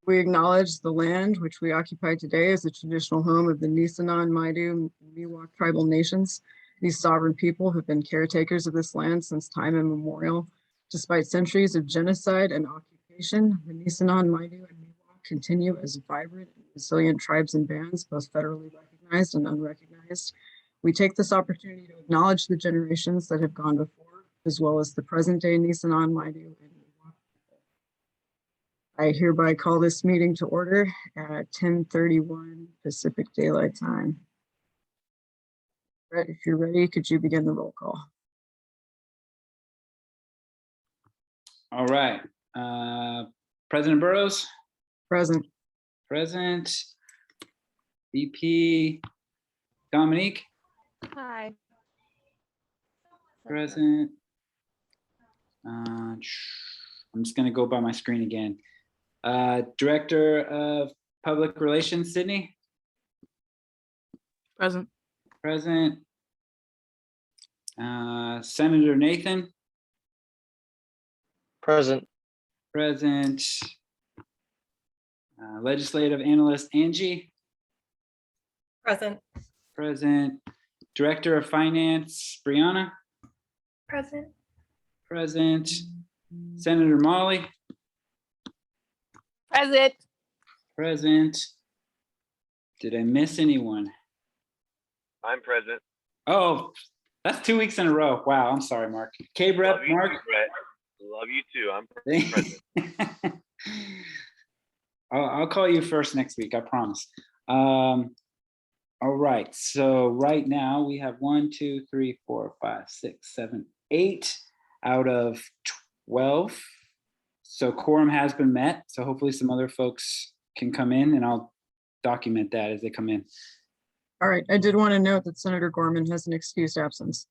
We acknowledge the land which we occupy today as the traditional home of the Nisenan, Maidu, and Miwok tribal nations. These sovereign people have been caretakers of this land since time immemorial. Despite centuries of genocide and occupation, the Nisenan, Maidu, and Miwok continue as vibrant and resilient tribes and bands, both federally recognized and unrecognized. We take this opportunity to acknowledge the generations that have gone before, as well as the present day Nisenan, Maidu, and Miwok. I hereby call this meeting to order at 10:31 Pacific Daylight Time. Brett, if you're ready, could you begin the roll call? All right. President Burrows? Present. Present. VP Dominique? Hi. Present. I'm just going to go by my screen again. Director of Public Relations, Sydney? Present. Present. Senator Nathan? Present. Present. Legislative Analyst Angie? Present. Present. Director of Finance, Brianna? Present. Present. Senator Molly? Present. Present. Did I miss anyone? I'm present. Oh, that's 2 weeks in a row. Wow, I'm sorry, Mark. K-Rep, Mark? Too, Brett. Love you too. I'm present. I'll call you first next week, I promise. All right, so right now we have 1, 2, 3, 4, 5, 6, 7, 8 out of 12. So quorum has been met. So hopefully some other folks can come in, and I'll document that as they come in. All right, I did want to note that Senator Gorman has an excused absence.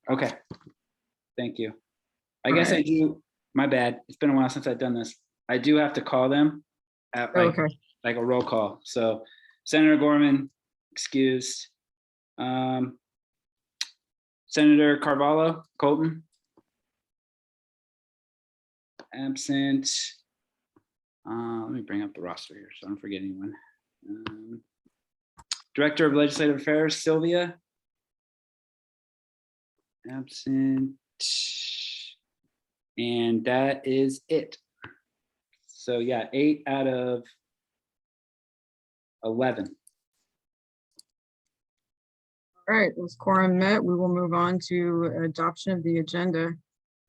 Okay, thank you. I guess I do, my bad. It's been a while since I've done this. I do have to call them at like a roll call. So Senator Gorman, excused. Senator Carvalho, Colton. Absent. Let me bring up the roster here so I don't forget anyone. Director of Legislative Affairs, Sylvia. Absent. And that is it. So yeah, 8 out of 11. All right, with quorum met, we will move on to adoption of the agenda.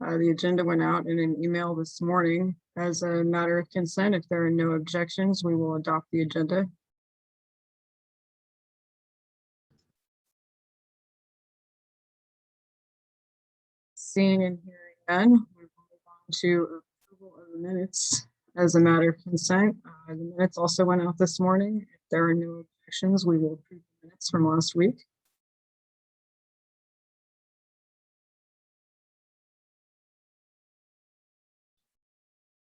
The agenda went out in an email this morning. As a matter of consent, if there are no objections, we will adopt the agenda. Seeing and hearing none, we will move on to approval of the minutes as a matter of consent. The minutes also went out this morning. If there are no objections, we will approve the minutes from last week.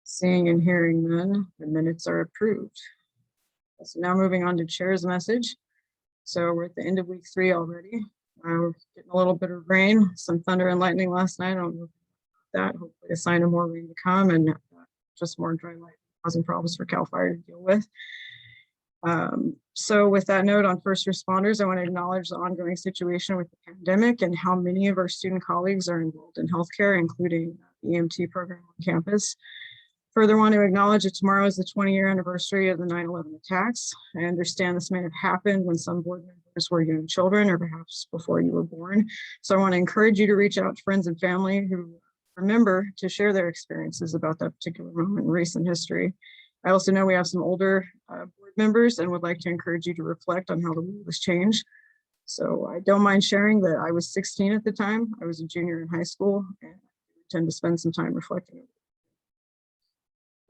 Seeing and hearing none, the minutes are approved. So now moving on to chair's message. So we're at the end of week 3 already. We're getting a little bit of rain, some thunder and lightning last night. I don't know about that. Hopefully a sign of more rain to come, and just more dry light causing problems for CAL FIRE to deal with. So with that note on first responders, I want to acknowledge the ongoing situation with the pandemic and how many of our student colleagues are involved in healthcare, including the EMT program on campus. Further want to acknowledge that tomorrow is the 20-year anniversary of the 9/11 attacks. I understand this may have happened when some board members were young children or perhaps before you were born. So I want to encourage you to reach out to friends and family who remember to share their experiences about that particular moment in recent history. I also know we have some older board members and would like to encourage you to reflect on how the world has changed. So I don't mind sharing that I was 16 at the time. I was a junior in high school, and I tend to spend some time reflecting.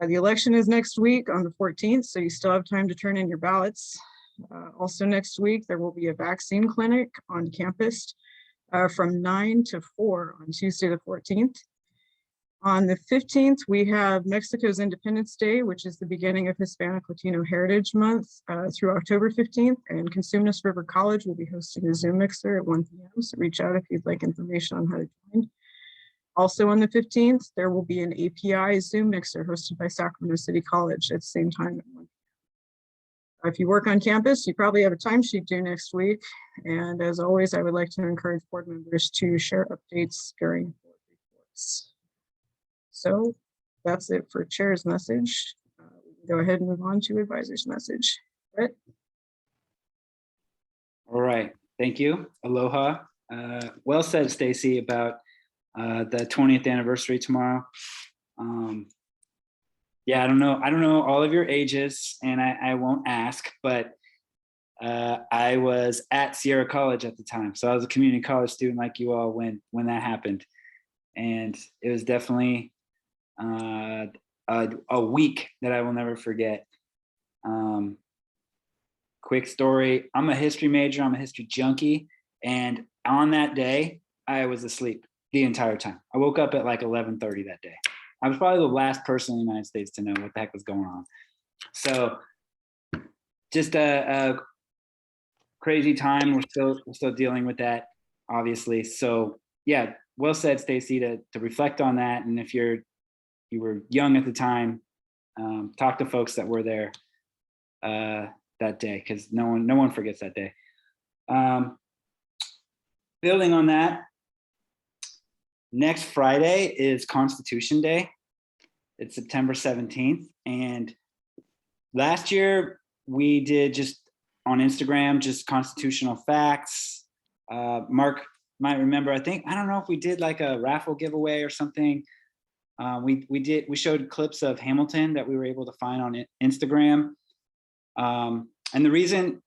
The election is next week on the 14th, so you still have time to turn in your ballots. Also next week, there will be a vaccine clinic on campus from 9 to 4 on Tuesday the 14th. On the 15th, we have Mexico's Independence Day, which is the beginning of Hispanic Latino Heritage Month through October 15th, and Cosumnes River College will be hosting a Zoom mixer at 1 p.m. So reach out if you'd like information on how to join. Also on the 15th, there will be an API Zoom mixer hosted by Sacramento City College at the same time. If you work on campus, you probably have a timesheet due next week. And as always, I would like to encourage board members to share updates during board reports. So that's it for chair's message. We can go ahead and move on to advisor's message. Brett? All right, thank you. Aloha. Well said, Stacy, about the 20th anniversary tomorrow. Yeah, I don't know all of your ages, and I won't ask, but I was at Sierra College at the time. So I was a community college student like you all when that happened. And it was definitely a week that I will never forget. Quick story, I'm a history major, I'm a history junkie. And on that day, I was asleep the entire time. I woke up at like 11:30 that day. I was probably the last person in the United States to know what the heck was going on. So just a crazy time. We're still dealing with that, obviously. So yeah, well said, Stacy, to reflect on that. And if you were young at the time, talk to folks that were there that day, because no one forgets that day. Building on that, next Friday is Constitution Day. It's September 17th. And last year we did just on Instagram, just constitutional facts. Mark might remember, I don't know if we did like a raffle giveaway or something. We showed clips of Hamilton that we were able to find on Instagram. And the reason,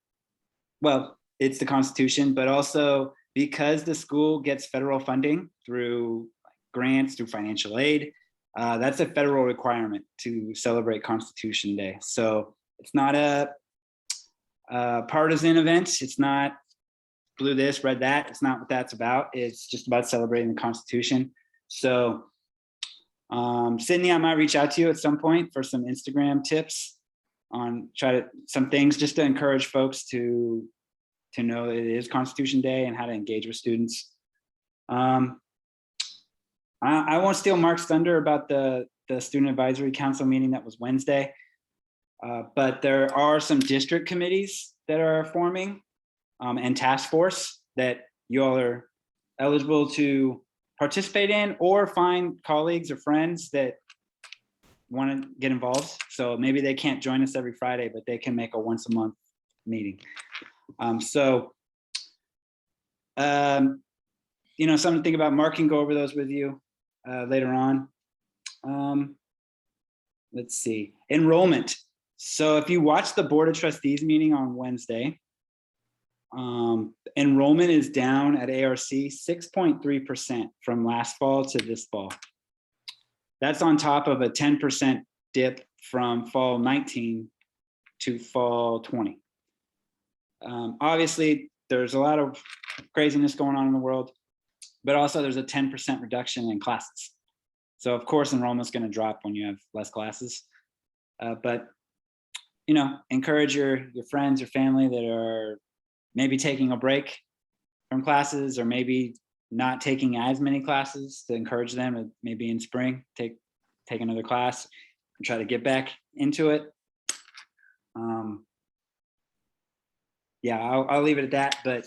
well, it's the Constitution, but also because the school gets federal funding through grants, through financial aid, that's a federal requirement to celebrate Constitution Day. So it's not a partisan event. It's not blue this, red that. It's not what that's about. It's just about celebrating the Constitution. So Sydney, I might reach out to you at some point for some Instagram tips on some things just to encourage folks to know that it is Constitution Day and how to engage with students. I won't steal Mark's thunder about the Student Advisory Council meeting that was Wednesday, but there are some district committees that are forming and task force that you all are eligible to participate in, or find colleagues or friends that want to get involved. So maybe they can't join us every Friday, but they can make a once a month meeting. Something to think about. Mark can go over those with you later on. Let's see, enrollment. So if you watch the Board of Trustees meeting on Wednesday, enrollment is down at ARC 6.3% from last fall to this fall. That's on top of a 10% dip from fall 19 to fall 20. Obviously, there's a lot of craziness going on in the world, but also there's a 10% reduction in classes. So of course, enrollment is going to drop when you have less classes. But encourage your friends or family that are maybe taking a break from classes, or maybe not taking as many classes, to encourage them to maybe in spring take another class and try to get back into it. Yeah, I'll leave it at that. But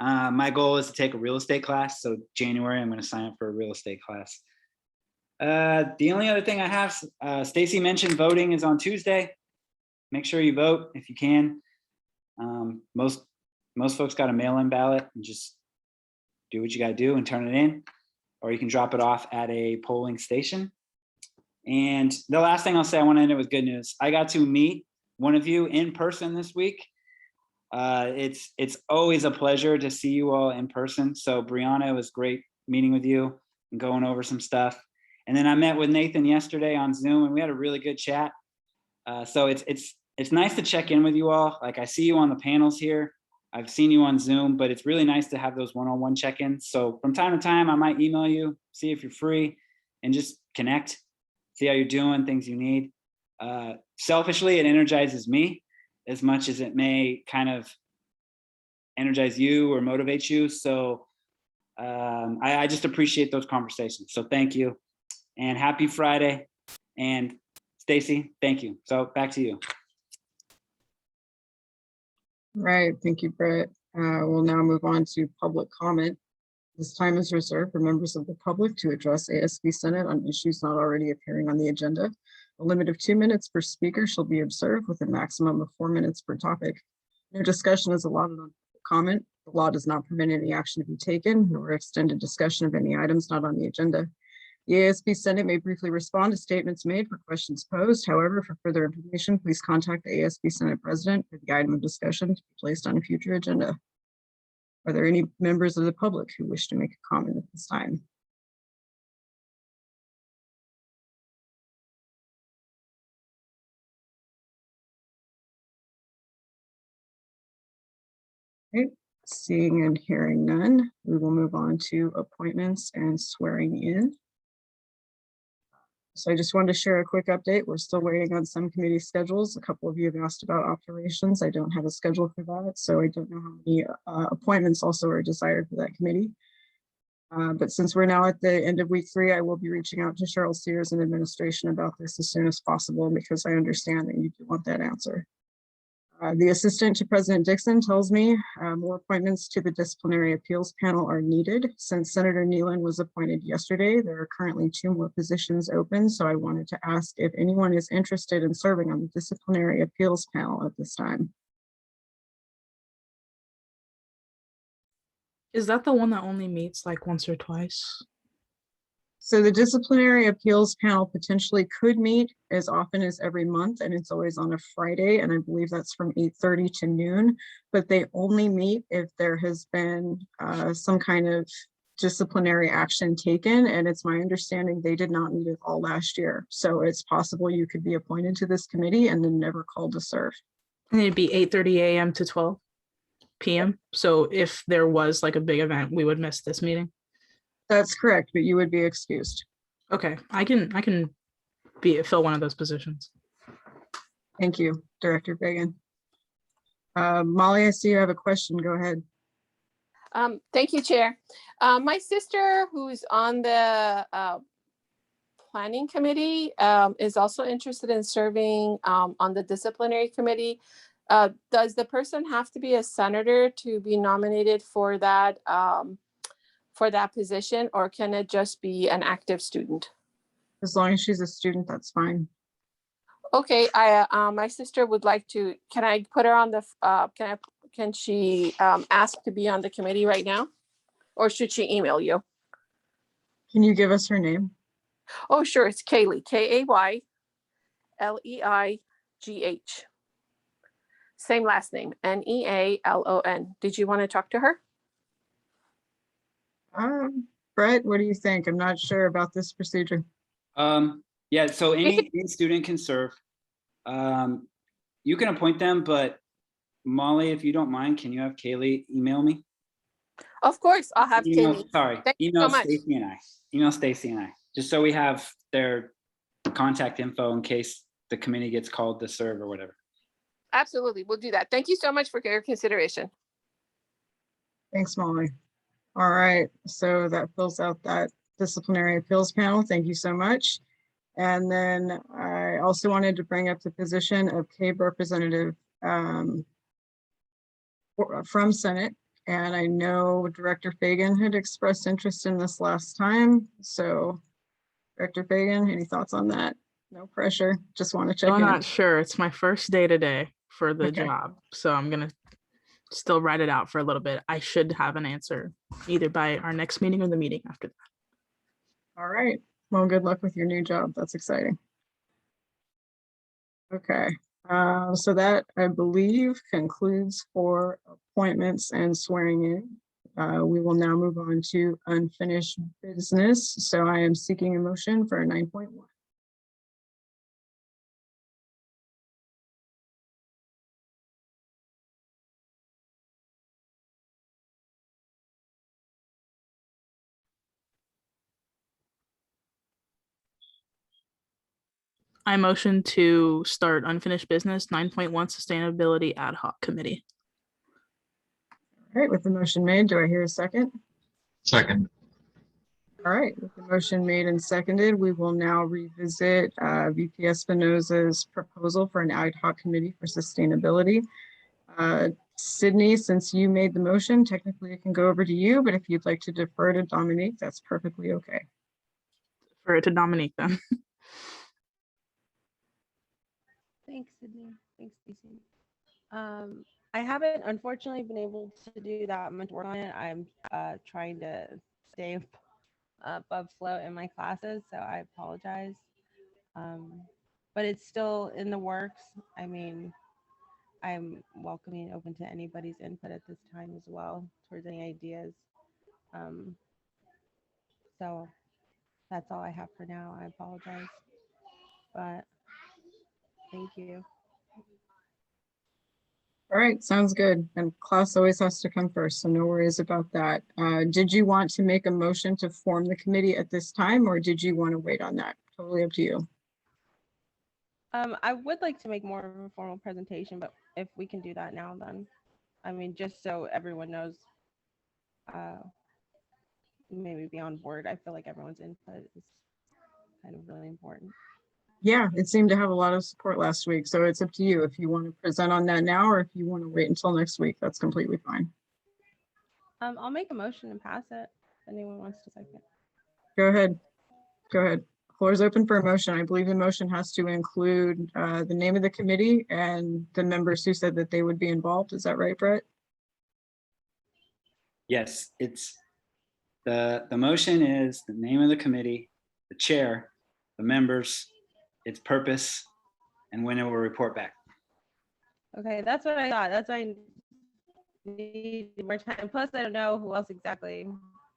my goal is to take a real estate class. So January, I'm going to sign up for a real estate class. The only other thing I have, Stacy mentioned voting is on Tuesday. Make sure you vote if you can. Most folks got a mail-in ballot, and just do what you got to do and turn it in, or you can drop it off at a polling station. And the last thing I'll say, I want to end it with good news. I got to meet one of you in person this week. It's always a pleasure to see you all in person. So Brianna, it was great meeting with you and going over some stuff. And then I met with Nathan yesterday on Zoom, and we had a really good chat. So it's nice to check in with you all. Like, I see you on the panels here. I've seen you on Zoom, but it's really nice to have those one-on-one check-ins. So from time to time, I might email you, see if you're free, and just connect, see how you're doing, things you need. Selfishly, it energizes me as much as it may kind of energize you or motivate you. So I just appreciate those conversations. So thank you, and happy Friday. And Stacy, thank you. So back to you. Right, thank you, Brett. We'll now move on to public comment. This time is reserved for members of the public to address ASB Senate on issues not already appearing on the agenda. A limit of 2 minutes per speaker shall be observed with a maximum of 4 minutes per topic. No discussion is allotted on comment. The law does not permit any action to be taken, nor extended discussion of any items not on the agenda. The ASB Senate may briefly respond to statements made for questions posed. However, for further information, please contact the ASB Senate President for the item of discussion to be placed on a future agenda. Are there any members of the public who wish to make a comment at this time? Okay, seeing and hearing none, we will move on to appointments and swearing in. So I just wanted to share a quick update. We're still waiting on some committee schedules. A couple of you have asked about operations. I don't have a schedule for that, so I don't know how many appointments also are desired for that committee. But since we're now at the end of week 3, I will be reaching out to Cheryl Sears and administration about this as soon as possible, because I understand that you do want that answer. The assistant to President Dixon tells me more appointments to the disciplinary appeals panel are needed. Since Senator Nealon was appointed yesterday, there are currently 2 more positions open. So I wanted to ask if anyone is interested in serving on the disciplinary appeals panel at this time. Is that the one that only meets like once or twice? So the disciplinary appeals panel potentially could meet as often as every month, and it's always on a Friday, and I believe that's from 8:30 to noon, but they only meet if there has been some kind of disciplinary action taken, and it's my understanding they did not meet at all last year. So it's possible you could be appointed to this committee and then never called to serve. And it'd be 8:30 a.m. to 12 p.m. So if there was like a big event, we would miss this meeting. That's correct, but you would be excused. Okay, I can fill one of those positions. Thank you, Director Fagan. Molly, I see you have a question. Go ahead. Thank you, Chair. My sister, who's on the planning committee, is also interested in serving on the disciplinary committee. Does the person have to be a senator to be nominated for that position, or can it just be an active student? As long as she's a student, that's fine. Okay, my sister would like to, can I put her on the, can she ask to be on the committee right now? Or should she email you? Can you give us her name? Oh, sure, it's Kaylee, Kayleigh. Same last name, Nealon. Did you want to talk to her? Brett, what do you think? I'm not sure about this procedure. Yeah, so any student can serve. You can appoint them, but Molly, if you don't mind, can you have Kaylee email me? Of course, I'll have Kaylee. Sorry, email Stacy and I. Email Stacy and I, just so we have their contact info in case the committee gets called to serve or whatever. Absolutely, we'll do that. Thank you so much for your consideration. Thanks, Molly. All right, so that fills out that disciplinary appeals panel. Thank you so much. And then I also wanted to bring up the position of CABE representative from Senate. And I know Director Fagan had expressed interest in this last time. So Director Fagan, any thoughts on that? No pressure, just want to check in. I'm not sure. It's my first day today for the job. So I'm gonna still write it out for a little bit. I should have an answer either by our next meeting or the meeting after that. All right. Well, good luck with your new job. That's exciting. Okay. So that, I believe, concludes for appointments and swearing in. We will now move on to unfinished business. So I am seeking a motion for a 9.1. I motion to start unfinished business 9.1 sustainability ad hoc committee. All right, with the motion made, do I hear a second? Second. All right, with the motion made and seconded, we will now revisit VP Espinoza's proposal for an ad hoc committee for sustainability. Sydney, since you made the motion, technically it can go over to you, but if you'd like to defer to Dominique, that's perfectly okay. For it to Dominique then. Thanks, Sydney. Thanks, Stacey. I haven't unfortunately been able to do that much work on it. I'm trying to stay above float in my classes, so I apologize. But it's still in the works. I mean, I'm welcoming, open to anybody's input at this time as well towards any ideas. So that's all I have for now. I apologize, but thank you. All right, sounds good. And class always has to come first, so no worries about that. Did you want to make a motion to form the committee at this time, or did you want to wait on that? Totally up to you. I would like to make more of a formal presentation, but if we can do that now, then, I mean, just so everyone knows, maybe be on board. I feel like everyone's input is kind of really important. Yeah, it seemed to have a lot of support last week, so it's up to you if you want to present on that now or if you want to wait until next week. That's completely fine. I'll make a motion and pass it. If anyone wants to second. Go ahead. Go ahead. Floor is open for a motion. I believe the motion has to include the name of the committee and the members who said that they would be involved. Is that right, Brett? Yes, it's the motion is the name of the committee, the chair, the members, its purpose, and when it will report back. Okay, that's what I thought. That's why I need more time. Plus, I don't know who else exactly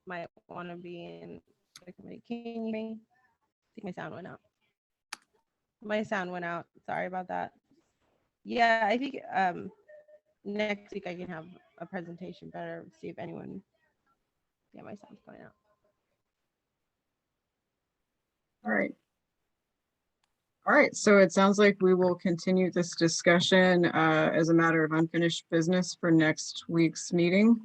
might want to be in the committee. Can you hear me? I think my sound went out. My sound went out. Sorry about that. Yeah, I think next week I can have a presentation better, see if anyone. Yeah, my sound's going out. All right. All right, so it sounds like we will continue this discussion as a matter of unfinished business for next week's meeting.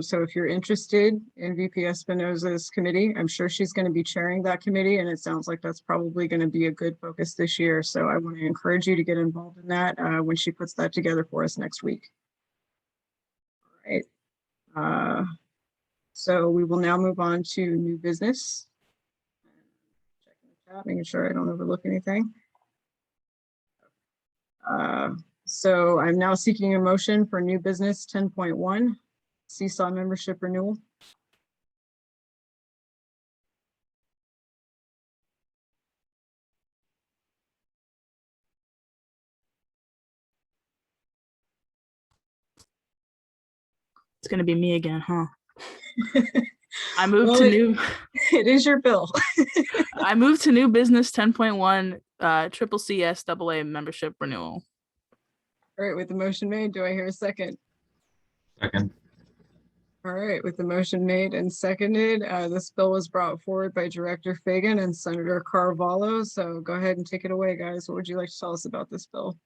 So if you're interested in VP Espinoza's committee, I'm sure she's going to be chairing that committee, and it sounds like that's probably going to be a good focus this year. So I want to encourage you to get involved in that when she puts that together for us next week. All right. So we will now move on to new business. Checking the chat, making sure I don't overlook anything. So I'm now seeking a motion for new business 10.1, Seesaw membership renewal. It's gonna be me again, huh? I moved Well, to new. It is your bill. I moved to new business 10.1 CCCSAA membership renewal. All right, with the motion made, do I hear a second? Second. All right, with the motion made and seconded, this bill was brought forward by Director Fagan and Senator Carvalho. So go ahead and take it away, guys. What would you like to tell us about this bill?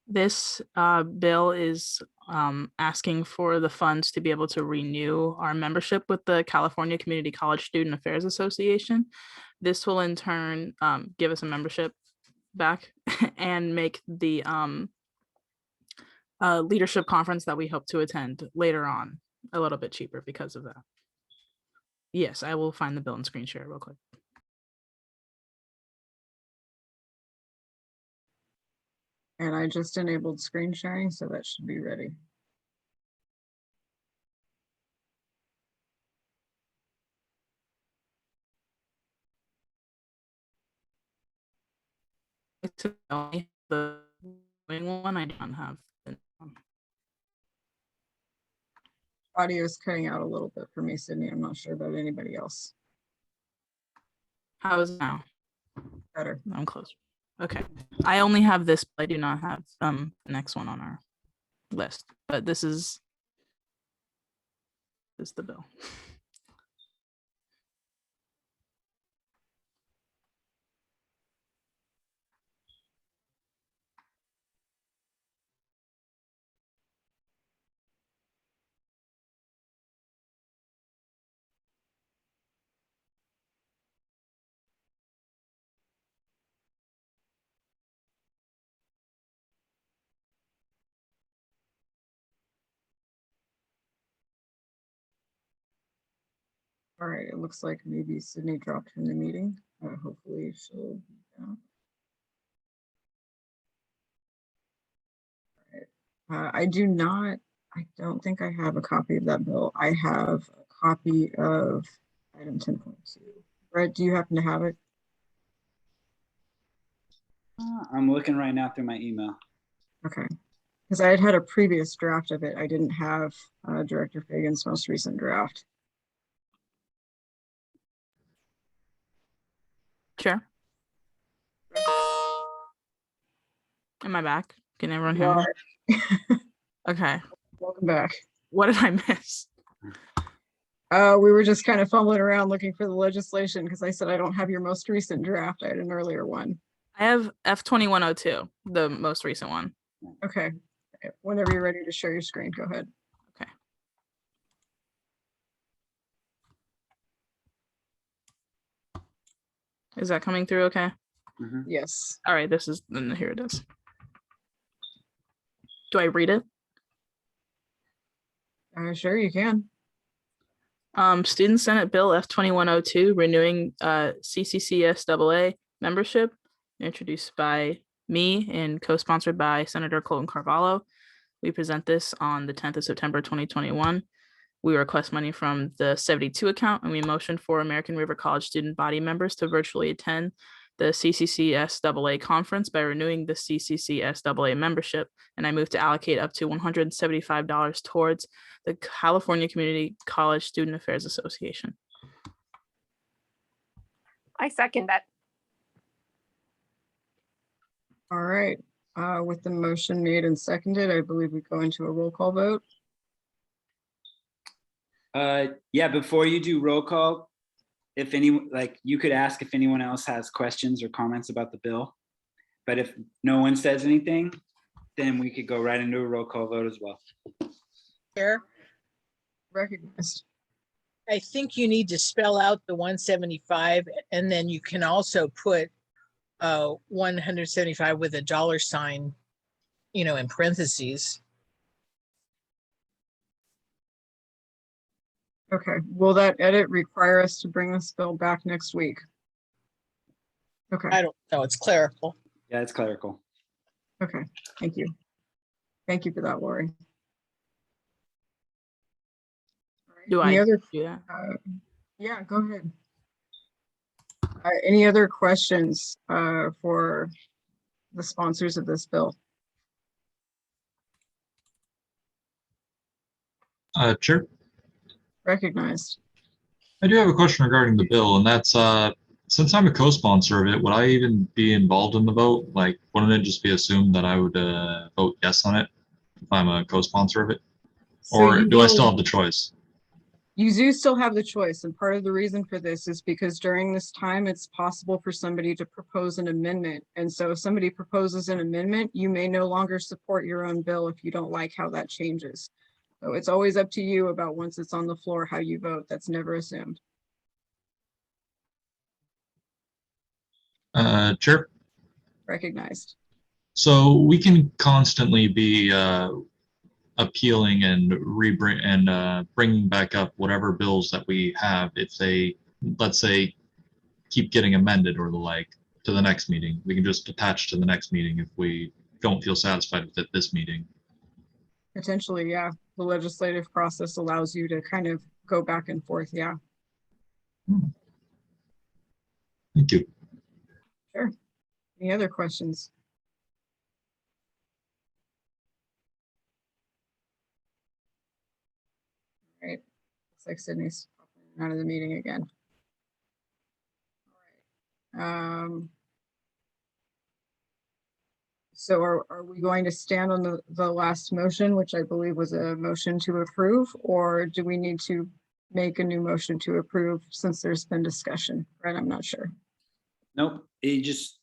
This bill is asking for the funds to be able to renew our membership with the California Community College Student Affairs Association. This will in turn give us a membership back and make the leadership conference that we hope to attend later on a little bit cheaper because of that. Yes, I will find the bill and screen share real quick. And I just enabled screen sharing, so that should be ready. It's only the one I don't have. Audio is cutting out a little bit for me, Sydney. I'm not sure about anybody else. How is it now? Better. I'm close. Okay. I only have this, but I do not have the next one on our list. But this is the bill. All right, it looks like maybe Sydney dropped from the meeting. Hopefully she'll be back. All right. I don't think I have a copy of that bill. I have a copy of item 10.2. Brett, do you happen to have it? I'm looking right now through my email. Okay, because I had a previous draft of it. I didn't have Director Fagan's most recent draft. Chair. Am I back? Can everyone You hear me? are. Okay. Welcome back. What did I miss? We were just kind of fumbling around looking for the legislation because I said I don't have your most recent draft. I had an earlier one. I have F2102, the most recent one. Okay. Whenever you're ready to share your screen, go ahead. Okay. Is that coming through okay? Mhm. Yes. All right, here it is. Do I read it? Sure you can. Student Senate Bill F2102, renewing CCCSAA membership, introduced by me and co-sponsored by Senator Colton Carvalho. We present this on the 10th of September 2021. We request money from the 72 account, and we motion for American River College student body members to virtually attend the CCCSAA conference by renewing the CCCSAA membership. And I move to allocate up to $175 towards the California Community College Student Affairs Association. I second that. All right. With the motion made and seconded, I believe we go into a roll call vote. Yeah, before you do roll call, if anyone, you could ask if anyone else has questions or comments about the bill. But if no one says anything, then we could go right into a roll call vote as well. Chair, Recognized. I think you need to spell out the 175, and then you can also put 175 with a $sign, in parentheses. Okay. Will that edit require us to bring this bill back next week? Okay. I don't know, it's clerical. Yeah, it's clerical. Okay. Thank you. Thank you for that, Lori. Do Any I other? do that? Yeah, go ahead. Any other questions for the sponsors of this bill? Chair, Recognized. I do have a question regarding the bill, and that's since I'm a co-sponsor of it, would I even be involved in the vote? Like, wouldn't it just be assumed that I would vote yes on it if I'm a co-sponsor of it? Or do I still have the choice? You do still have the choice, and part of the reason for this is because during this time, it's possible for somebody to propose an amendment. And so if somebody proposes an amendment, you may no longer support your own bill if you don't like how that changes. So it's always up to you about once it's on the floor, how you vote. That's never assumed. Chair? Recognized. So we can constantly be appealing and bringing back up whatever bills that we have if they, let's say, keep getting amended or the like to the next meeting. We can just attach to the next meeting if we don't feel satisfied with it this meeting. Potentially, yeah. The legislative process allows you to kind of go back and forth, yeah. Thank you. Sure. Any other questions? All right. Looks like Sydney's popping out of the meeting again. All right. So are we going to stand on the last motion, which I believe was a motion to approve, or do we need to make a new motion to approve since there's been discussion? Right, I'm not sure. Nope, you just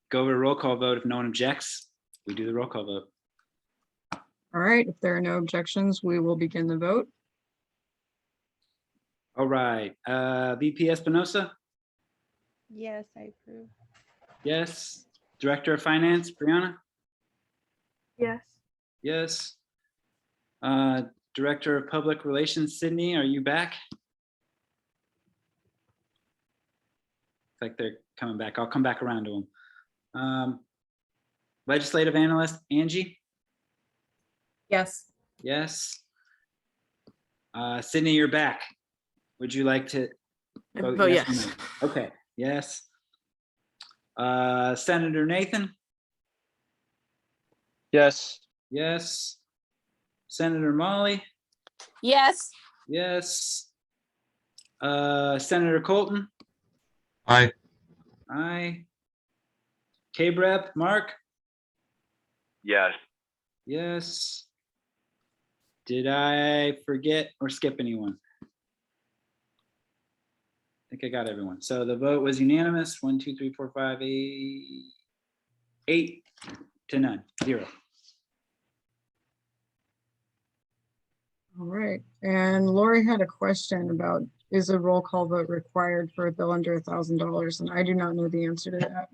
go to a roll call vote. If no one objects, we do the roll call vote. All right, if there are no objections, we will begin the vote. All right, VP Espinosa? Yes, I approve. Yes. Director of Finance, Brianna? Yes. Yes. Director of Public Relations, Sydney, are you back? like they're coming back. I'll come back around to them. Legislative analyst, Angie? Yes. Yes. Sydney, you're back. Would you like to vote Vote yes or yes. no? Okay, yes. Senator Nathan? Yes. Yes. Senator Molly? Yes. Yes. Senator Colton? Aye. Aye. K-Rep, Mark? Yes. Yes. Did I forget or skip anyone? I think I got everyone. So the vote was unanimous. 1, 2, 3, 4, 5, 8 to none, 0. All right, and Lori had a question about, is a roll call vote required for a bill under $1,000? And I do not know the answer to that.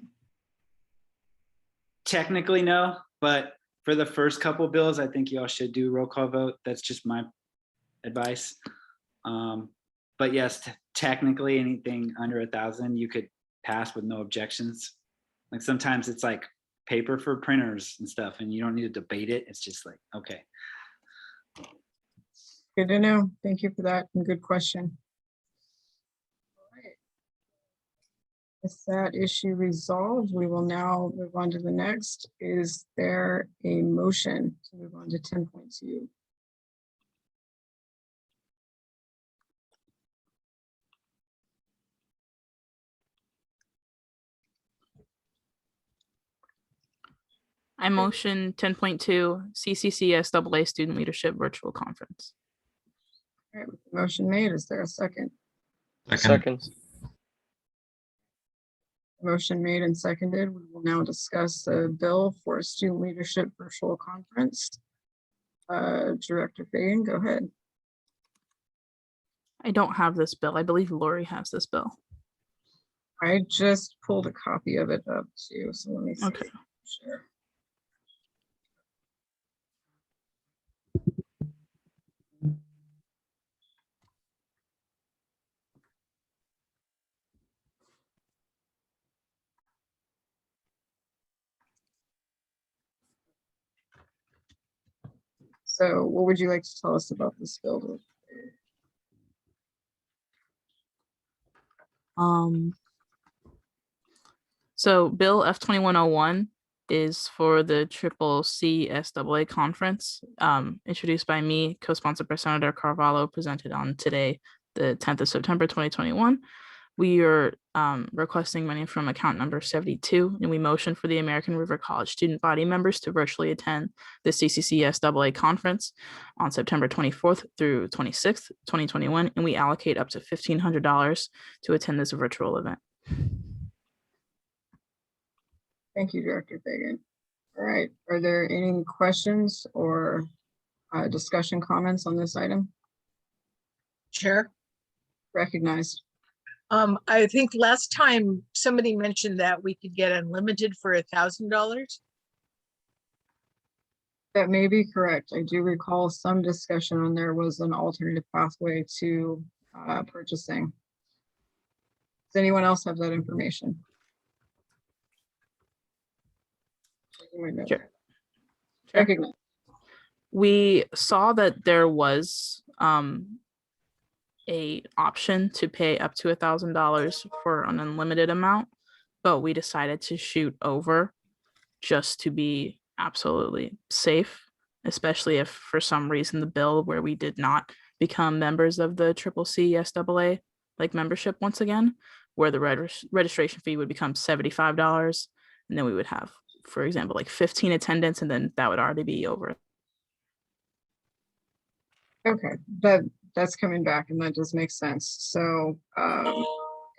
Technically, no, but for the first couple bills, I think y'all should do roll call vote. That's just my advice. But yes, technically anything under 1,000, you could pass with no objections. Like sometimes it's like paper for printers and stuff, and you don't need to debate it. It's just like, okay. Good to know. Thank you for that, and good question. All right. With that issue resolved, we will now move on to the next. Is there a motion to move on to 10.2? I motion 10.2 CCCSAA Student Leadership Virtual Conference. All right, with the motion made, is there a second? Second. Motion made and seconded. We will now discuss the bill for a student leadership virtual conference. Director Fagan, go ahead. I don't have this bill. I believe Lori has this bill. I just pulled a copy of it up too, so let me see. Okay. Sure. So what would you like to tell us about this bill? So Bill F2101 is for the CCCSAA conference, introduced by me, co-sponsored by Senator Carvalho, presented on today, the 10th of September, 2021. We are requesting money from account number 72, and we motion for the American River College student body members to virtually attend the CCCSAA conference on September 24th through 26th, 2021, and we allocate up to $1,500 to attend this virtual event. Thank you, Director Fagan. All right, are there any questions or discussion comments on this item? Chair. Recognized. I think last time somebody mentioned that we could get unlimited for $1,000. That may be correct. I do recall some discussion on there was an alternative pathway to purchasing. Does anyone else have that information? Sure. Recognized. We saw that there was a option to pay up to $1,000 for an unlimited amount, but we decided to shoot over just to be absolutely safe, especially if for some reason the bill where we did not become members of the CCCSAA like membership once again, where the registration fee would become $75, and then we would have, for example, like 15 attendants, and then that would already be over. Okay, that's coming back, and that does make sense. So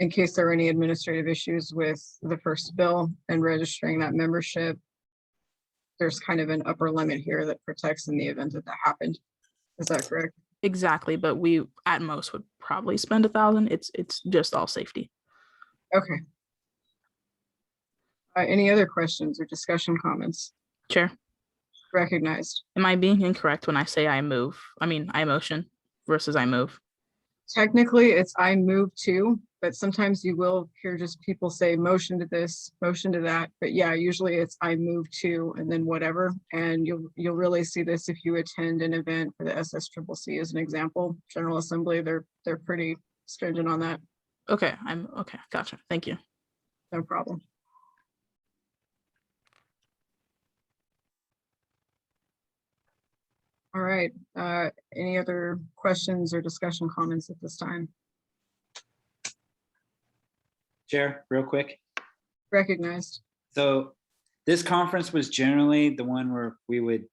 in case there are any administrative issues with the first bill and registering that membership, there's kind of an upper limit here that protects in the event that that happened. Is that correct? Exactly, but we at most would probably spend $1,000. It's just all safety. Okay. Any other questions or discussion comments? Chair, Recognized. am I being incorrect when I say I move? I mean, I motion versus I move. Technically, it's I move to, but sometimes you will hear just people say motion to this, motion to that. But yeah, usually it's I move to and then whatever. And you'll really see this if you attend an event for the SSCCC as an example. General Assembly, they're pretty stringent on that. Okay, okay, gotcha. Thank you. No problem. All right, any other questions or discussion comments at this time? Chair, real quick. Recognized. So this conference was generally the one where we would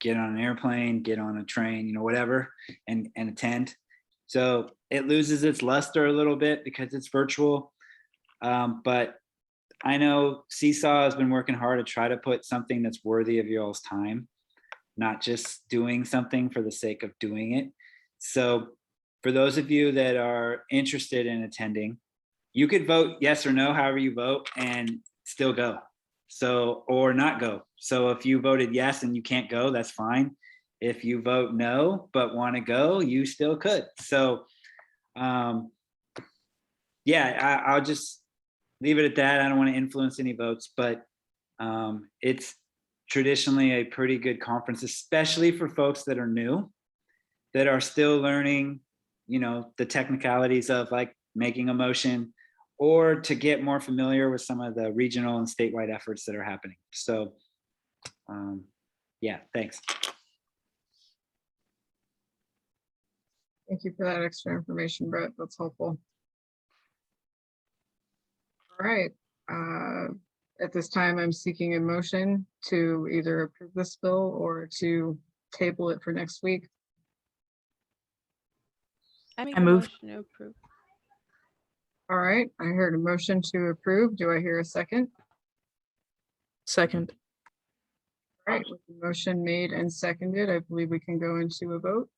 get on an airplane, get on a train, you know, whatever, and attend. So it loses its luster a little bit because it's virtual. But I know Seesaw has been working hard to try to put something that's worthy of y'all's time, not just doing something for the sake of doing it. So for those of you that are interested in attending, you could vote yes or no, however you vote, and still go. So, or not go. So if you voted yes and you can't go, that's fine. If you vote no, but want to go, you still could. So yeah, I'll just leave it at that. I don't want to influence any votes, but it's traditionally a pretty good conference, especially for folks that are new, that are still learning, you know, the technicalities of like making a motion, or to get more familiar with some of the regional and statewide efforts that are happening. So yeah, thanks. Thank you for that extra information, Brett. That's helpful. All right. At this time, I'm seeking a motion to either approve this bill or to table it for next week. I make I a move. motion to approve. All right, I heard a motion to approve. Do I hear a second? Second. All right, with the motion made and seconded, I believe we can go into a vote.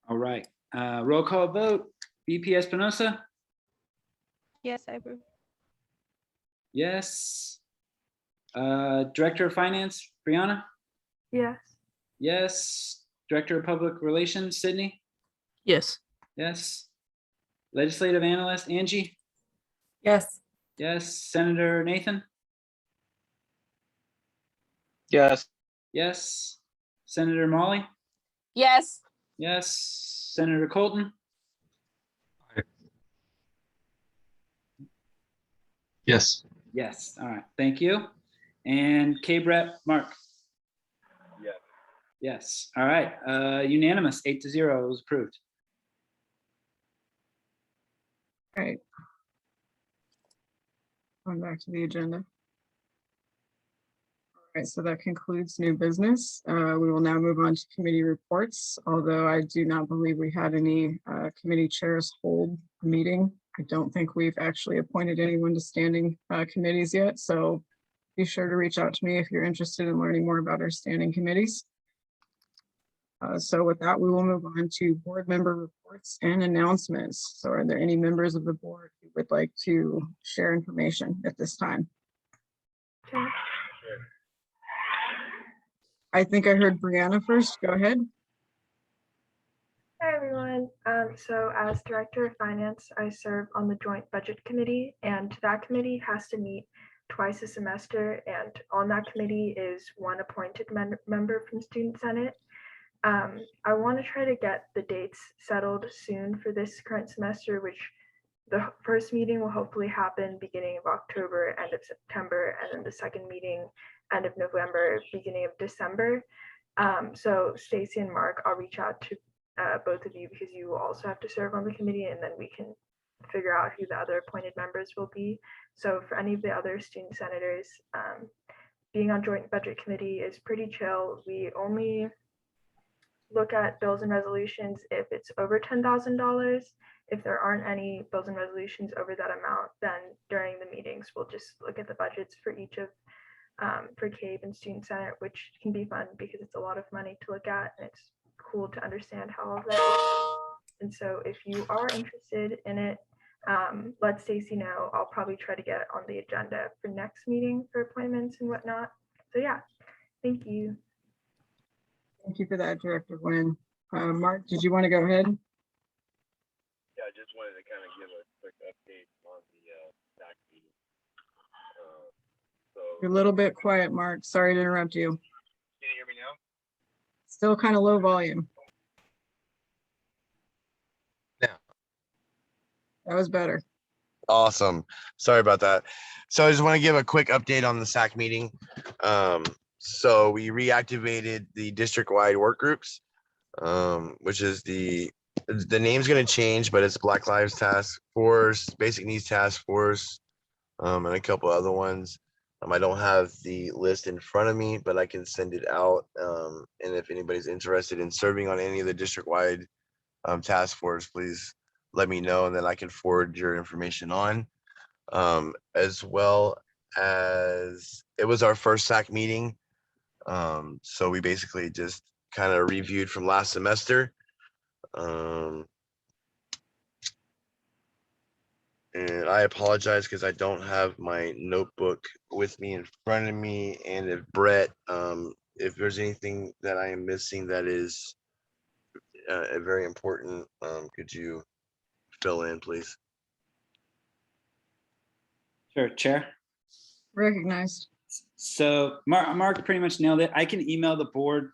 All right, roll call vote. VP Espinosa? Yes, I approve. Yes. Director of Finance, Brianna? Yes. Yes. Director of Public Relations, Sydney? Yes. Yes. Legislative Analyst, Angie? Yes. Yes. Senator Nathan? Yes. Yes. Senator Molly? Yes. Yes. Senator Colton? Yes. Yes. All right. Thank you. And K-Brep, Mark? Yes. Yes. All right. Unanimous, 8-0. It was approved. All right. Going back to the agenda. All right, so that concludes new business. We will now move on to committee reports, although I do not believe we had any committee chairs hold a meeting. I don't think we've actually appointed anyone to standing committees yet, so be sure to reach out to me if you're interested in learning more about our standing committees. So with that, we will move on to board member reports and announcements. So are there any members of the board who would like to share information at this time? Chair. I think I heard Brianna first. Go ahead. Hi, everyone. So as Director of Finance, I serve on the Joint Budget Committee, and that committee has to meet twice a semester, and on that committee is one appointed member from Student Senate. I want to try to get the dates settled soon for this current semester, which the first meeting will hopefully happen beginning of October, end of September, and then the second meeting end of November, beginning of December. So Stacy and Mark, I'll reach out to both of you because you will also have to serve on the committee, and then we can figure out who the other appointed members will be. So for any of the other student senators, being on Joint Budget Committee is pretty chill. We only look at bills and resolutions if it's over $10,000. If there aren't any bills and resolutions over that amount, then during the meetings, we'll just look at the budgets for each of, for CABE and Student Senate, which can be fun because it's a lot of money to look at, and it's cool to understand how all of that is. And so if you are interested in it, let Stacy know. I'll probably try to get it on the agenda for next meeting for appointments and whatnot. So yeah, thank you. Thank you for that, Director Nguyen. Mark, did you want to go ahead? Yeah, I just wanted to kind of give a quick update on the SAC meeting. You're a little bit quiet, Mark. Sorry to interrupt you. Can you hear me now? Still kind of low volume. Now. That was better. Awesome. Sorry about that. So I just want to give a quick update on the SAC meeting. So we reactivated the district-wide work groups, which is the name's going to change, but it's Black Lives Task Force, Basic Needs Task Force, and a couple other ones. I don't have the list in front of me, but I can send it out. And if anybody's interested in serving on any of the district-wide task force, please let me know, and then I can forward your information on. As well as it was our first SAC meeting. So we basically just kind of reviewed from last semester. And I apologize because I don't have my notebook with me in front of me. And if Brett, if there's anything that I am missing that is very important, could you fill in, please? Sure, Chair. Recognized. So Mark pretty much nailed it. I can email the board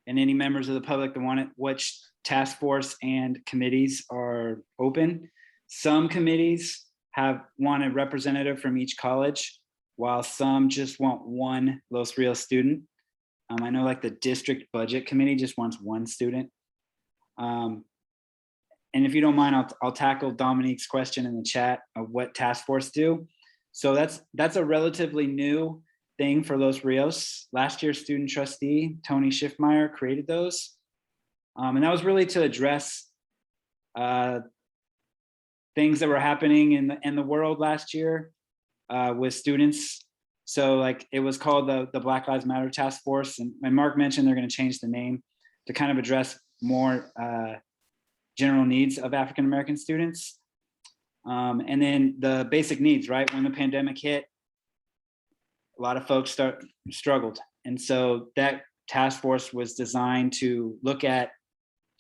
and any members of the public that want it, which task force and committees are open. Some committees want a representative from each college, while some just want one Los Rios student. I know like the district budget committee just wants one student. And if you don't mind, I'll tackle Dominique's question in the chat of what task force do. So that's a relatively new thing for Los Rios. Last year's student trustee, Tony Schiffmeyer, created those. And that was really to address things that were happening in the world last year with students. So like it was called the Black Lives Matter Task Force. And Mark mentioned they're going to change the name to kind of address more general needs of African-American students. And then the basic needs, right? When the pandemic hit, a lot of folks struggled. And so that task force was designed to look at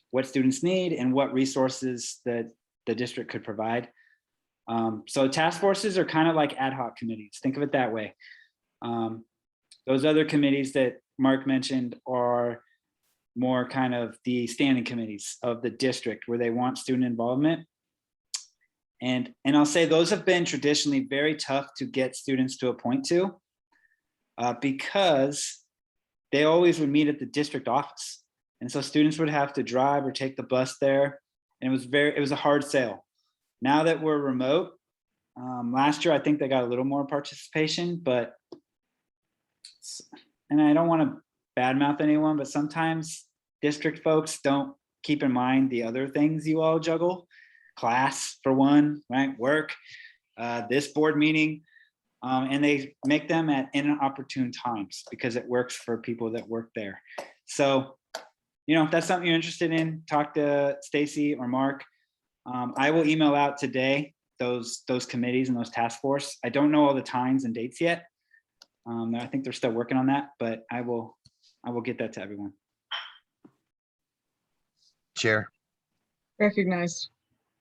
what students need and what resources that the district could provide. So task forces are kind of like ad hoc committees. Think of it that way. Those other committees that Mark mentioned are more kind of the standing committees of the district where they want student involvement. And I'll say those have been traditionally very tough to get students to appoint to because they always would meet at the district office. And so students would have to drive or take the bus there. And it was a hard sale. Now that we're remote, last year, I think they got a little more participation, and I don't want to badmouth anyone, but sometimes district folks don't keep in mind the other things you all juggle. Class for one, right? Work, this board meeting, and they make them at inopportune times because it works for people that work there. So, if that's something you're interested in, talk to Stacy or Mark. I will email out today those committees and those task force. I don't know all the times and dates yet. I think they're still working on that, but I will get that to everyone. Chair. Recognized.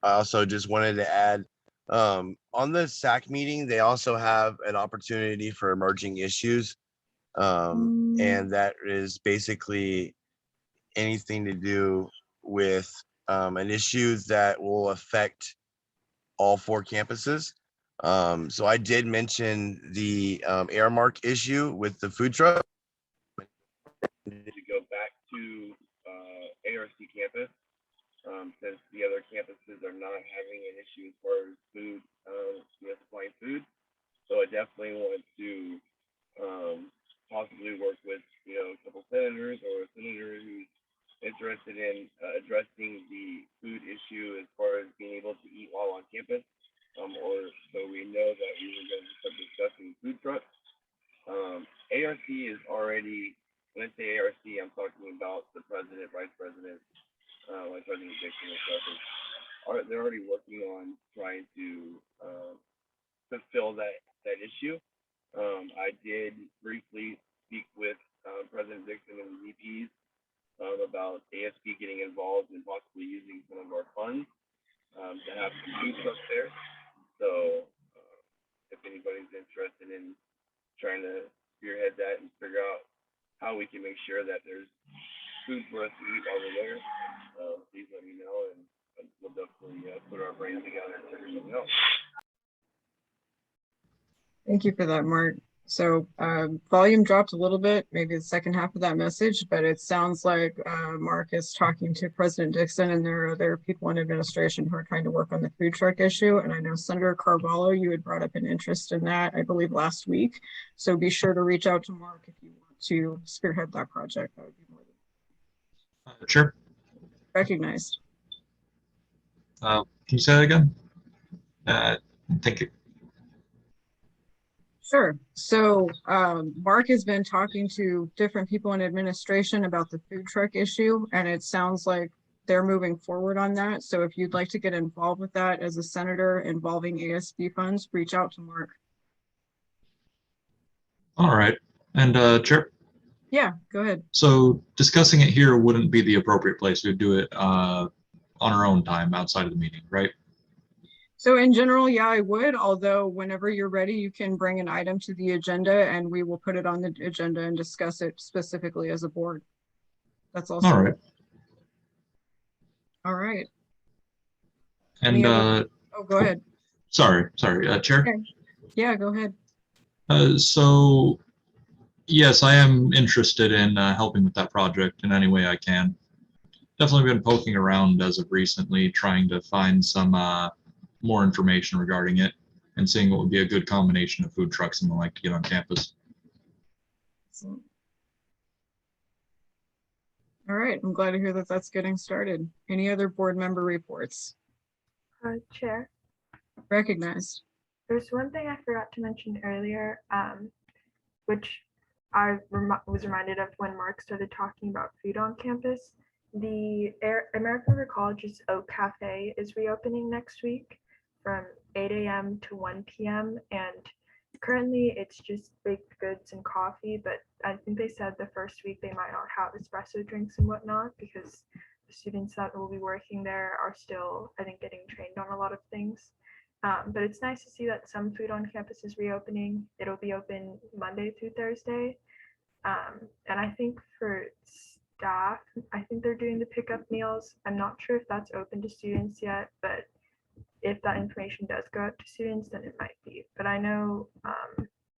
I also just wanted to add, on the SAC meeting, they also have an opportunity for emerging issues. And that is basically anything to do with an issue that will affect all 4 campuses. So I did mention the Airmark issue with the food truck. To go back to ARC campus, since the other campuses are not having an issue as far as food, supplying food. So I definitely want to possibly work with a couple senators or a senator who's interested in addressing the food issue as far as being able to eat while on campus. Or so we know that we were going to start discussing food trucks. ARC is already, when I say ARC, I'm talking about the president, vice president, like President Jacqueline and stuff. They're already working on trying to fulfill that issue. I did briefly speak with President Dixon and the VPs about ASB getting involved and possibly using some of our funds to have some food trucks there. So if anybody's interested in trying to spearhead that and figure out how we can make sure that there's food for us to eat while we're there, please let me know, and we'll definitely put our brains together and figure something out. Thank you for that, Mark. So volume dropped a little bit, maybe the second half of that message, but it sounds like Mark is talking to President Dixon, and there are other people in administration who are trying to work on the food truck issue. And I know Senator Carvalho, you had brought up an interest in that, I believe, last week. So be sure to reach out to Mark if you want to spearhead that project. That would be more than Sure. recognized. Can you say that again? Thank you. Sure. So Mark has been talking to different people in administration about the food truck issue, and it sounds like they're moving forward on that. So if you'd like to get involved with that as a senator involving ASB funds, reach out to Mark. All right. And Chair? Yeah, go ahead. So discussing it here wouldn't be the appropriate place. We'd do it on our own time outside of the meeting, right? So in general, yeah, I would, although whenever you're ready, you can bring an item to the agenda and we will put it on the agenda and discuss it specifically as a board. That's also. All right. All right. And oh, go ahead. Sorry, Chair. Okay. Yeah, go ahead. So yes, I am interested in helping with that project in any way I can. Definitely been poking around as of recently, trying to find some more information regarding it and seeing what would be a good combination of food trucks and the like to get on campus. Excellent. All right, I'm glad to hear that that's getting started. Any other board member reports? Chair. Recognized. There's one thing I forgot to mention earlier, which I was reminded of when Mark started talking about food on campus. The American River College's Oak Cafe is reopening next week from 8 a.m. to 1 p.m. And currently it's just baked goods and coffee, but I think they said the first week they might not have espresso drinks and whatnot because the students that will be working there are still, I think, getting trained on a lot of things. But it's nice to see that some food on campus is reopening. It'll be open Monday through Thursday. And I think for staff, I think they're doing the pickup meals. I'm not sure if that's open to students yet, but if that information does go out to students, then it might be. But I know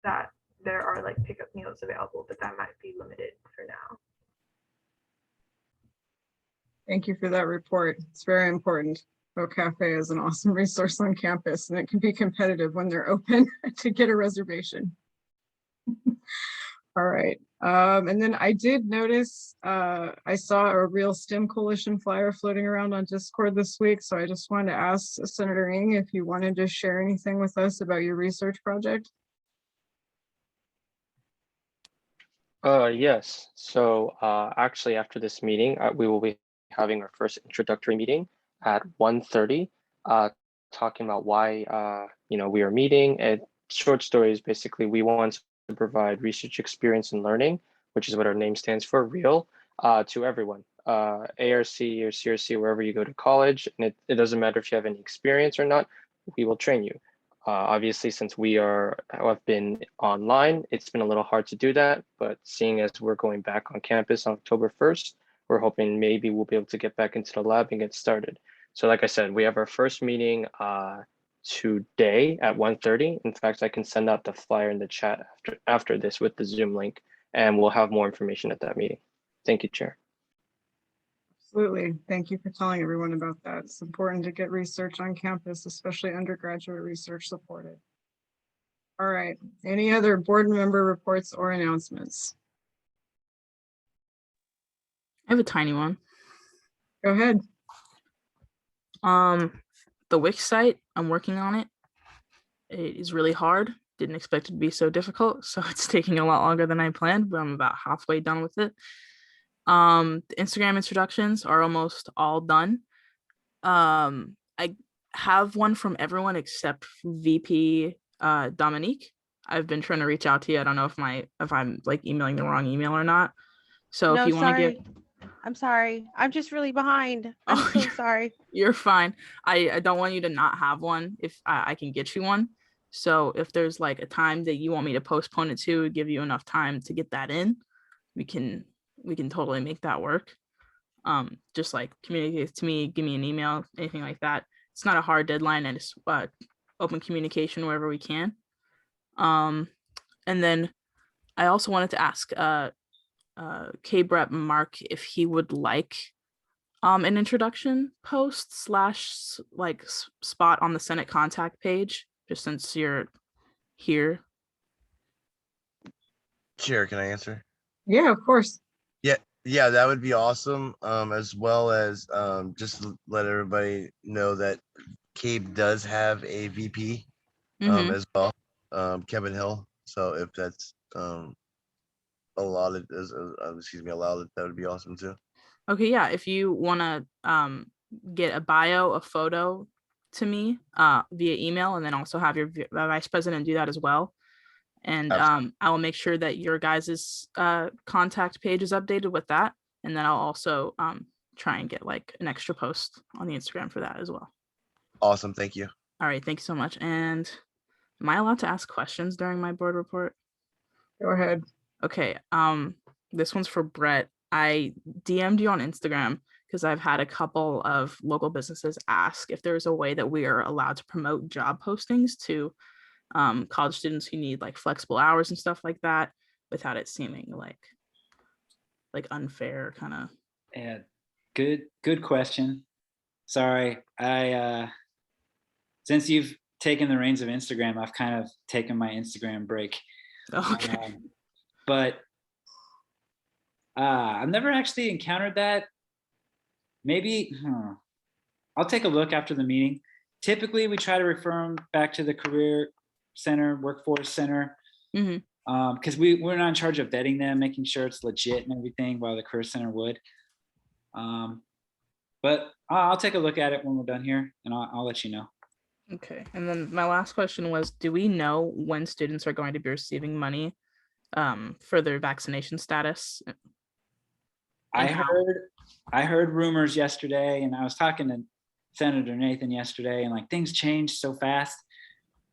that there are like pickup meals available, but that might be limited for now. Thank you for that report. It's very important. Oak Cafe is an awesome resource on campus, and it can be competitive when they're open to get a reservation. All right. And then I did notice, I saw a Real STEM Coalition flyer floating around on Discord this week. So I just wanted to ask Senator Ng if you wanted to share anything with us about your research project. Yes. So actually after this meeting, we will be having our first introductory meeting at 1:30, talking about why we are meeting. And short story is basically we want to provide research experience and learning, which is what our name stands for, REAL, to everyone, ARC or CRC, wherever you go to college. And it doesn't matter if you have any experience or not, we will train you. Obviously, since we have been online, it's been a little hard to do that, but seeing as we're going back on campus on October 1st, we're hoping maybe we'll be able to get back into the lab and get started. So like I said, we have our first meeting today at 1:30. In fact, I can send out the flyer in the chat after this with the Zoom link, and we'll have more information at that meeting. Thank you, Chair. Absolutely. Thank you for telling everyone about that. It's important to get research on campus, especially undergraduate research supported. All right. Any other board member reports or announcements? I have a tiny one. Go ahead. The Wix site, I'm working on it. It is really hard. Didn't expect it to be so difficult, so it's taking a lot longer than I planned, but I'm about halfway done with it. The Instagram introductions are almost all done. I have one from everyone except VP Dominique. I've been trying to reach out to you. I don't know if I'm like emailing the wrong email or not. So No, if you want to sorry. get, I'm sorry. I'm just really behind. I'm Oh, so sorry. You're fine. I don't want you to not have one if I can get you one. So if there's like a time that you want me to postpone it to, give you enough time to get that in, we can totally make that work. Just like communicate to me, give me an email, anything like that. It's not a hard deadline, and it's open communication wherever we can. And then I also wanted to ask K-Brep Mark if he would like an introduction post / like spot on the Senate contact page, just since you're here. Chair, can I answer? Yeah, of course. Yeah, that would be awesome. As well as just let everybody know that Cape does have a VP Mhm. as well, Kevin Hill. So if that's allowed, allowed, that would be awesome too. Okay, yeah. If you want to get a bio, a photo to me via email, and then also have your vice president do that as well. And I will make sure that your guys' contact page is updated with that. And then I'll also try and get like an extra post on the Instagram for that as well. Awesome. Thank you. All right. Thank you so much. And am I allowed to ask questions during my board report? Go ahead. Okay. This one's for Brett. I DM'd you on Instagram because I've had a couple of local businesses ask if there's a way that we are allowed to promote job postings to college students who need like flexible hours and stuff like that without it seeming like unfair kind of. Yeah, good question. Sorry, I since you've taken the reins of Instagram, I've kind of taken my Instagram break. Okay. But I've never actually encountered that. Maybe I'll take a look after the meeting. Typically, we try to refer them back to the Career Center, Workforce Center, because we're not in charge of vetting them, making sure it's legit and everything, while the Career Center would. But I'll take a look at it when we're done here, and I'll let you know. Okay. And then my last question was, do we know when students are going to be receiving money for their vaccination status? I heard rumors yesterday, and I was talking to Senator Nathan yesterday, and like things changed so fast.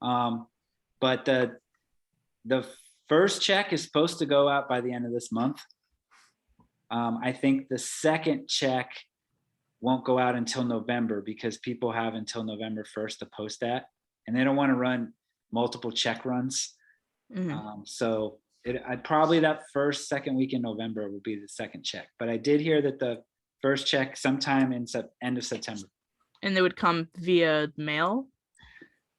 But the first check is supposed to go out by the end of this month. I think the second check won't go out until November because people have until November 1st to post that, and they don't want to run multiple check runs. So I'd probably that second week in November will be the second check. But I did hear that the first check sometime in end of September. And they would come via mail?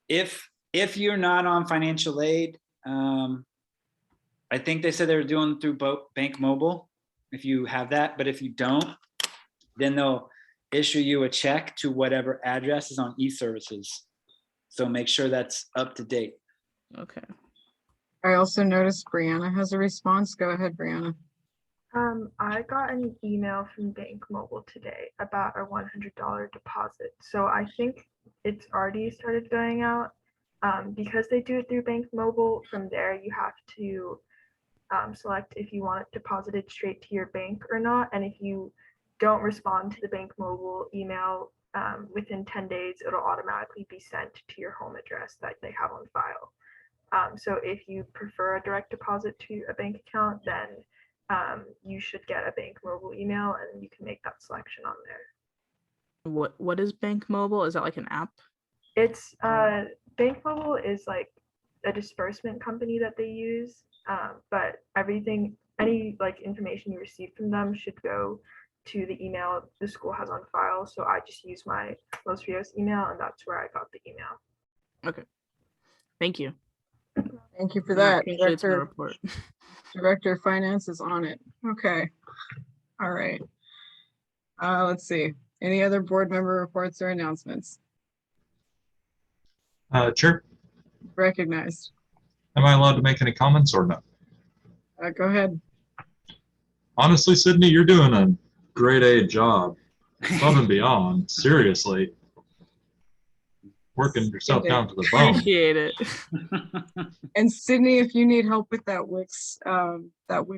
If you're not on financial aid, I think they said they were doing through Bank Mobile, if you have that. But if you don't, then they'll issue you a check to whatever address is on e-services. So make sure that's up to date. Okay. I also noticed Brianna has a response. Go ahead, Brianna. I got an email from Bank Mobile today about a $100 deposit. So I think it's already started going out. Because they do it through Bank Mobile, from there you have to select if you want it deposited straight to your bank or not. And if you don't respond to the Bank Mobile email within 10 days, it'll automatically be sent to your home address that they have on file. So if you prefer a direct deposit to a bank account, then you should get a Bank Mobile email and you can make that selection on there. What is Bank Mobile? Is that like an app? It's Bank Mobile is like a disbursement company that they use, but any like information you receive from them should go to the email the school has on file. So I just use my Los Rios email, and that's where I got the email. Okay. Thank you. Thank you for that. Report. Director of Finance is on it. Okay. All right. Let's see. Any other board member reports or announcements? Chair, Recognized. am I allowed to make any comments or no? Go ahead. Honestly, Sydney, you're doing a grade A job. Above and beyond. Seriously. Working yourself down to the bone. Appreciate it. And Sydney, if you need help with that Wix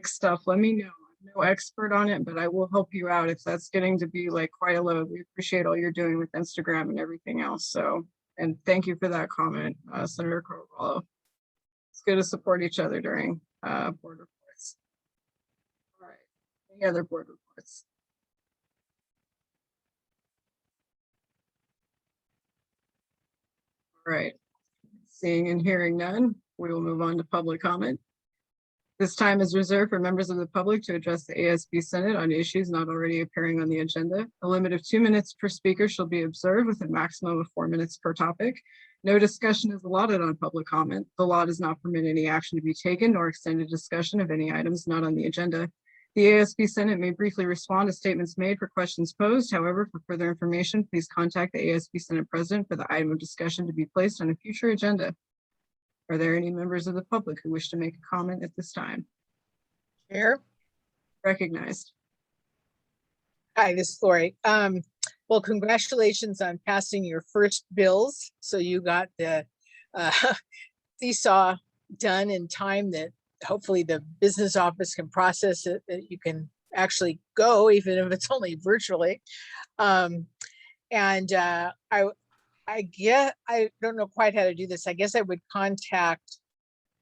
stuff, let me know. no expert on it, but I will help you out if that's getting to be like quite a load. We appreciate all you're doing with Instagram and everything else. So, and thank you for that comment, Senator Carvalho. It's good to support each other during board reports. All right, any other board reports? All right, seeing and hearing none, we will move on to public comment. This time is reserved for members of the public to address the ASB Senate on issues not already appearing on the agenda. A limit of 2 minutes per speaker shall be observed with a maximum of 4 minutes per topic. No discussion is allotted on public comment. The law does not permit any action to be taken nor extended discussion of any items not on the agenda. The ASB Senate may briefly respond to statements made for questions posed. However, for further information, please contact the ASB Senate President for the item of discussion to be placed on a future agenda. Are there any members of the public who wish to make a comment at this time? Chair. Recognized. Hi, this is Laurie. Well, congratulations on passing your first bills. So you got the seesaw done in time that hopefully the business office can process it, that you can actually go, even if it's only virtually. I guess I don't know quite how to do this. I guess I would contact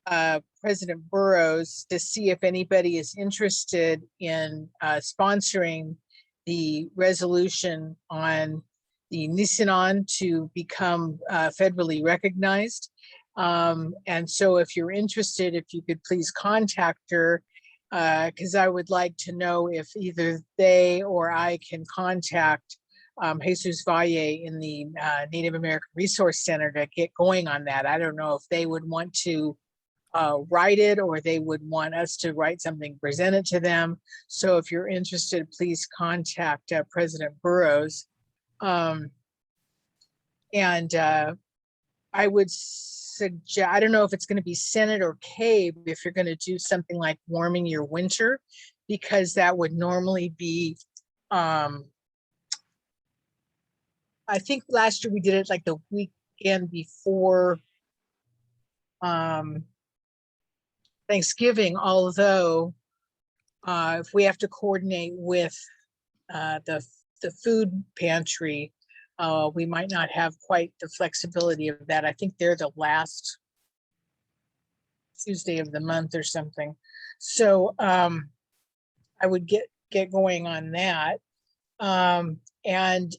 President Burrows to see if anybody is interested in sponsoring the resolution on the Nisenan to become federally recognized. And so if you're interested, if you could please contact her, because I would like to know if either they or I can contact Jesus Valle in the Native American Resource Center to get going on that. I don't know if they would want to write it or they would want us to write something, present it to them. So if you're interested, please contact President Burrows. I would suggest, I don't know if it's going to be Senate or CABE, if you're going to do something like warming your winter, because that would normally be, I think last year we did it like the weekend before Thanksgiving, although if we have to coordinate with the food pantry, we might not have quite the flexibility of that. I think they're the last Tuesday of the month or something. So I would get going on that. And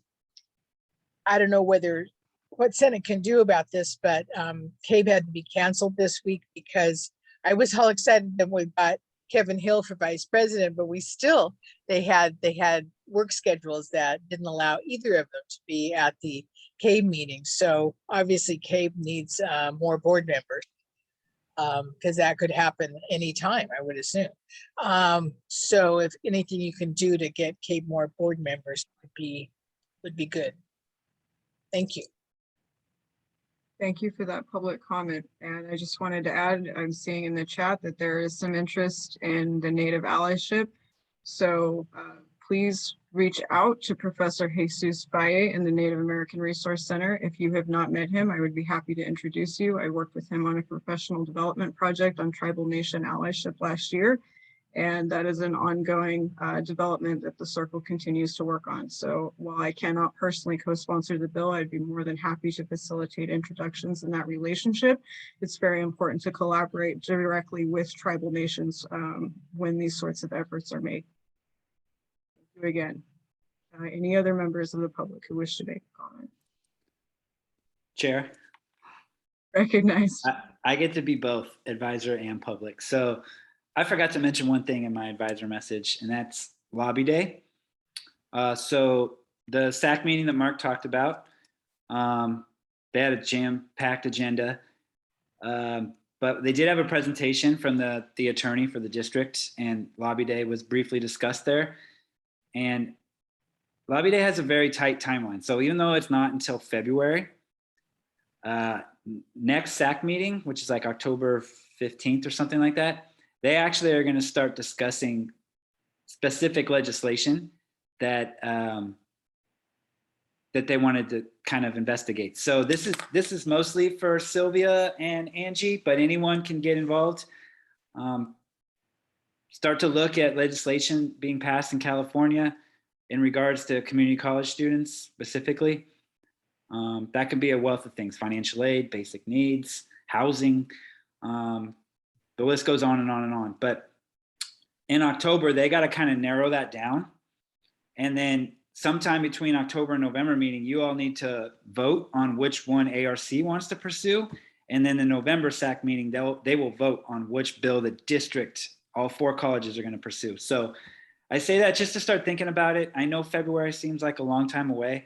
I don't know what Senate can do about this, but CABE had to be canceled this week because I was all excited that we got Kevin Hill for vice president, but they had work schedules that didn't allow either of them to be at the CABE meeting. So obviously CABE needs more board members because that could happen anytime, I would assume. So if anything you can do to get CABE more board members would be good. Thank you. Thank you for that public comment. And I just wanted to add, I'm seeing in the chat that there is some interest in the Native allyship. So please reach out to Professor Jesus Valle in the Native American Resource Center. If you have not met him, I would be happy to introduce you. I worked with him on a professional development project on tribal nation allyship last year. And that is an ongoing development that the circle continues to work on. So while I cannot personally co-sponsor the bill, I'd be more than happy to facilitate introductions in that relationship. It's very important to collaborate directly with tribal nations when these sorts of efforts are made. Thank you again. Any other members of the public who wish to make a comment? Chair. Recognized. I get to be both advisor and public. So I forgot to mention one thing in my advisor message, and that's Lobby Day. So the SAC meeting that Mark talked about, they had a jam-packed agenda, but they did have a presentation from the attorney for the district, and Lobby Day was briefly discussed there. And Lobby Day has a very tight timeline. So even though it's not until February, next SAC meeting, which is like October 15th or something like that, they actually are going to start discussing specific legislation that that they wanted to kind of investigate. So this is mostly for Sylvia and Angie, but anyone can get involved. start to look at legislation being passed in California in regards to community college students specifically. That could be a wealth of things: financial aid, basic needs, housing. The list goes on and on and on. But in October, they got to kind of narrow that down. And then sometime between October and November meeting, you all need to vote on which one ARC wants to pursue. And then the November SAC meeting, they will vote on which bill the district, all 4 colleges, are going to pursue. So I say that just to start thinking about it. I know February seems like a long time away,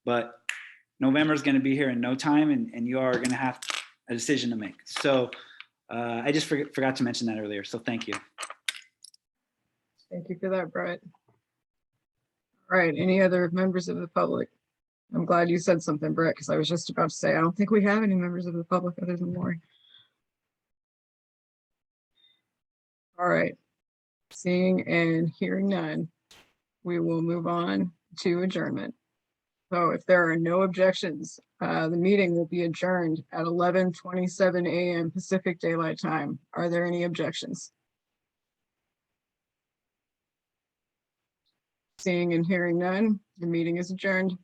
but November is going to be here in no time, and you are going to have a decision to make. So I just forgot to mention that earlier. So thank you. Thank you for that, Brett. All right, any other members of the public? I'm glad you said something, Brett, because I was just about to say, I don't think we have any members of the public other than Lori. All right, seeing and hearing none, we will move on to adjournment. So if there are no objections, the meeting will be adjourned at 11:27 a.m. Pacific Daylight Time. Are there any objections? Seeing and hearing none, the meeting is adjourned.